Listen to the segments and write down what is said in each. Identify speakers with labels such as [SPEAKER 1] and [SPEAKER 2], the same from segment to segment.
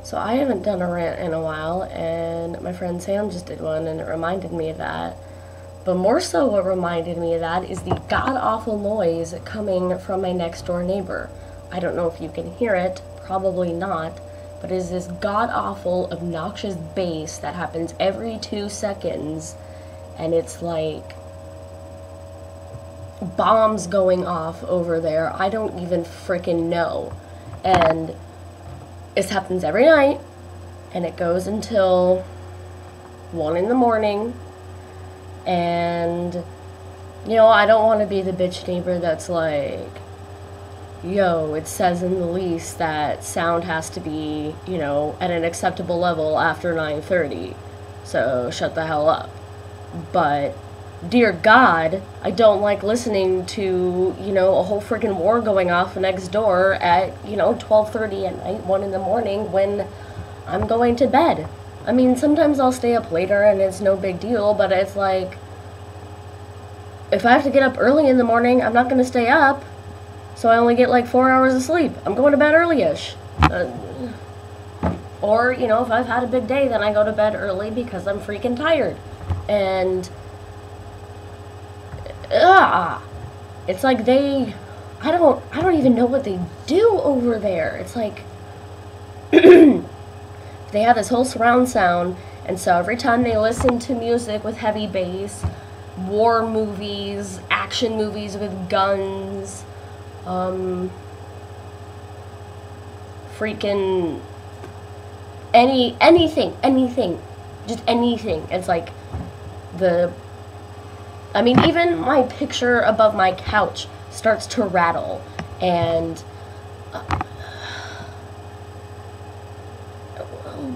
[SPEAKER 1] So I haven't done a rant in a while, and my friend Sam just did one, and it reminded me of that. But more so, what reminded me of that is the god-awful noise coming from my next-door neighbor. I don't know if you can hear it, probably not, but it is this god-awful, obnoxious bass that happens every 2 seconds, and it's like bombs going off over there. I don't even freaking know. And this happens every night, and it goes until 1 in the morning. And, you know, I don't want to be the bitch neighbor that's like, yo, it says in the lease that sound has to be, you know, at an acceptable level after 9:30, so shut the hell up. But, dear God, I don't like listening to, you know, a whole freaking war going off next door at, you know, 12:30 at night, 1 in the morning when I'm going to bed. I mean, sometimes I'll stay up later and it's no big deal, but it's like, if I have to get up early in the morning, I'm not going to stay up, so I only get like 4 hours of sleep. I'm going to bed early-ish. Or, you know, if I've had a big day, then I go to bed early because I'm freaking tired. And, it's like I don't even know what they do over there. It's like, they have this whole surround sound, and so every time they listen to music with heavy bass, war movies, action movies with guns, freaking anything, just anything. It's like I mean, even my picture above my couch starts to rattle, and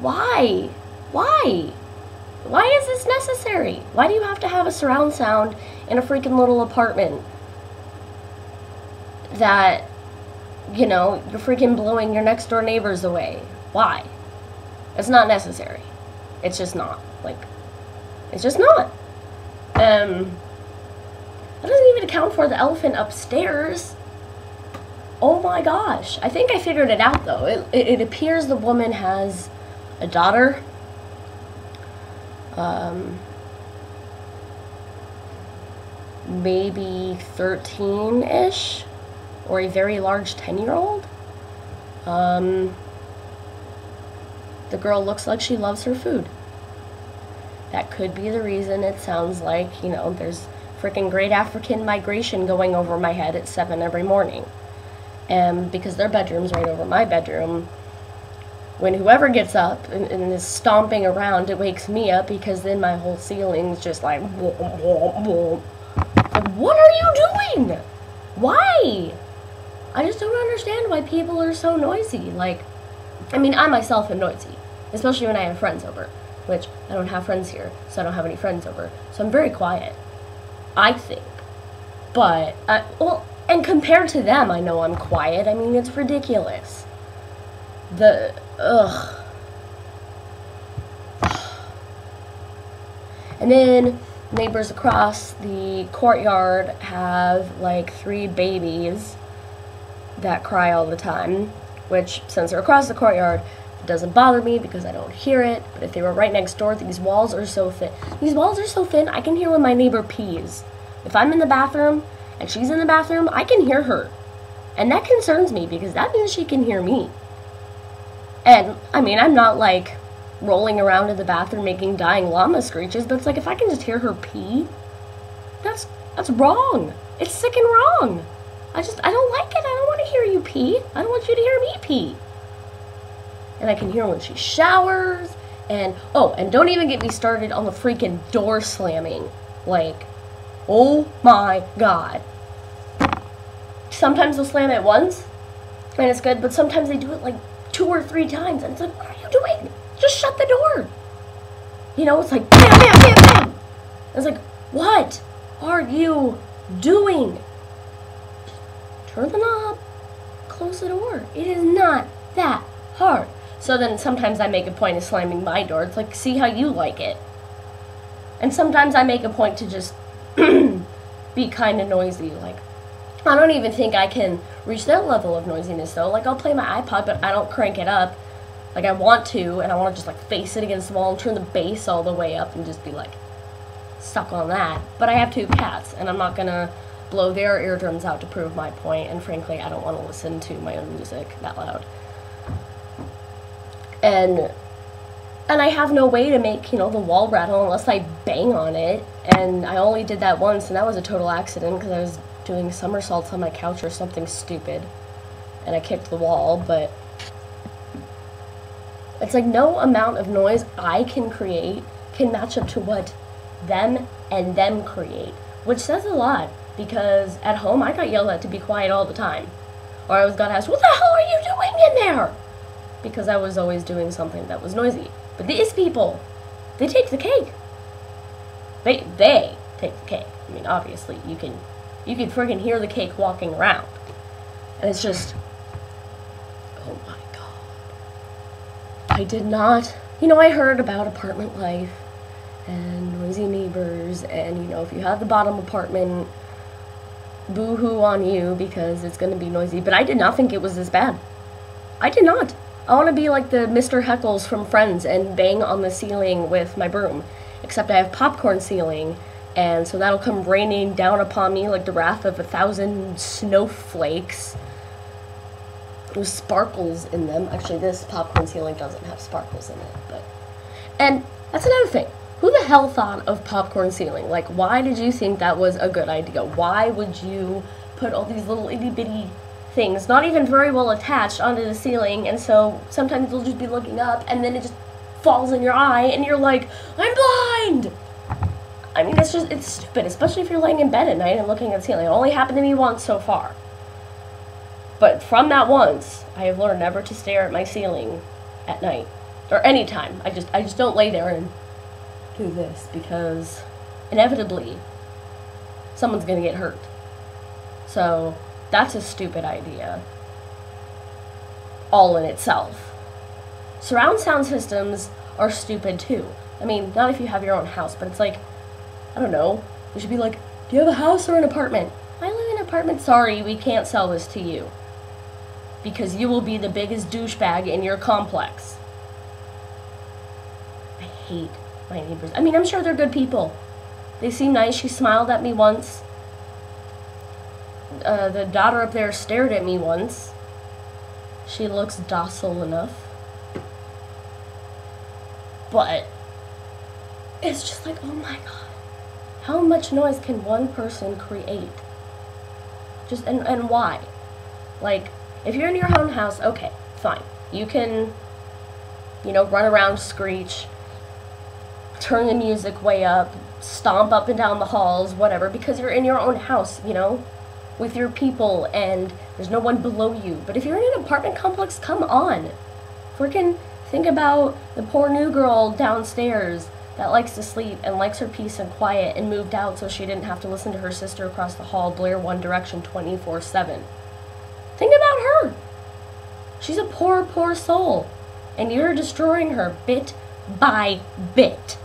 [SPEAKER 1] why? Why is this necessary? Why do you have to have a surround sound in a freaking little apartment that, you know, you're freaking blowing your next door neighbors away? Why? It's not necessary. It's just not. Like, it's just not. That doesn't even account for the elephant upstairs. Oh my gosh. I think I figured it out, though. It appears the woman has a daughter. Maybe 13-ish, or a very large 10-year-old. The girl looks like she loves her food. That could be the reason it sounds like, you know, there's freaking great African migration going over my head at 7 every morning. And because their bedroom's right over my bedroom, when whoever gets up and is stomping around, it wakes me up, because then my whole ceiling's just like, whoom, whoom, whoom. Like, what are you doing? Why? I just don't understand why people are so noisy. Like, I mean, I myself am noisy, especially when I have friends over, which I don't have friends here, so I don't have any friends over. So I'm very quiet, I think. But, well, and compared to them, I know I'm quiet. I mean, it's ridiculous. And then neighbors across the courtyard have like 3 babies that cry all the time, which, since they're across the courtyard, it doesn't bother me because I don't hear it. But if they were right next door, these walls are so thin. These walls are so thin, I can hear when my neighbor pees. If I'm in the bathroom and she's in the bathroom, I can hear her. And that concerns me, because that means she can hear me. And, I mean, I'm not, like, rolling around in the bathroom making dying llama screeches, but it's like, if I can just hear her pee, that's wrong. It's sick and wrong. I don't like it. I don't want to hear you pee. I don't want you to hear me pee. And I can hear when she showers, and, oh, and don't even get me started on the freaking door slamming. Like, oh my God. Sometimes they'll slam it once, and it's good, but sometimes they do it, like, 2 or 3 times, and it's like, what are you doing? Just shut the door. You know, it's like, bam, bam, bam, bam. It's like, what are you doing? Just turn the knob, close the door. It is not that hard. So then sometimes I make a point of slamming my door. It's like, see how you like it. And sometimes I make a point to just be kind of noisy. Like, I don't even think I can reach that level of noisiness, though. Like, I'll play my iPod, but I don't crank it up. Like, I want to, and I want to just, like, face it against the wall and turn the bass all the way up and just be, like, stuck on that. But I have 2 cats, and I'm not gonna blow their eardrums out to prove my point, and frankly, I don't want to listen to my own music that loud. And I have no way to make, you know, the wall rattle unless I bang on it, and I only did that once, and that was a total accident because I was doing somersaults on my couch or something stupid, and I kicked the wall. But it's like no amount of noise I can create can match up to what them and them create, which says a lot, because at home I got yelled at to be quiet all the time, or I was got asked, what the hell are you doing in there? Because I was always doing something that was noisy. But these people, they take the cake. They take the cake. I mean, obviously, you can friggin' hear the cake walking around. And it's just, oh my god. I did not, you know, I heard about apartment life and noisy neighbors, and, you know, if you have the bottom apartment, boo-hoo on you because it's going to be noisy. But I did not think it was this bad. I did not. I want to be like the Mr. Heckles from Friends and bang on the ceiling with my broom. Except I have popcorn ceiling, and so that'll come raining down upon me like the wrath of 1,000 snowflakes with sparkles in them. Actually, this popcorn ceiling doesn't have sparkles in it, but... And that's another thing. Who the hell thought of popcorn ceiling? Like, why did you think that was a good idea? Why would you put all these little itty-bitty things, not even very well attached, onto the ceiling, and so sometimes you'll just be looking up, and then it just falls in your eye, and you're like, I'm blind! I mean, it's stupid, especially if you're laying in bed at night and looking at the ceiling. It only happened to me once so far. But from that once, I have learned never to stare at my ceiling at night, or any time. I just don't lay there and do this, because inevitably, someone's gonna get hurt. So, that's a stupid idea, all in itself. Surround sound systems are stupid too. I mean, not if you have your own house, but it's like, I don't know, we should be like, do you have a house or an apartment? I live in an apartment. Sorry, we can't sell this to you, because you will be the biggest douchebag in your complex. I hate my neighbors. I mean, I'm sure they're good people. They seem nice. She smiled at me once. The daughter up there stared at me once. She looks docile enough. But it's just like, oh my god. How much noise can one person create? Just, and why? Like, if you're in your own house, okay, fine. You can, you know, run around, screech, turn the music way up, stomp up and down the halls, whatever, because you're in your own house, you know, with your people, and there's no one below you. But if you're in an apartment complex, come on. Freaking think about the poor new girl downstairs that likes to sleep and likes her peace and quiet and moved out so she didn't have to listen to her sister across the hall blare One Direction 24/7. Think about her. She's a poor, poor soul, and you're destroying her bit by bit.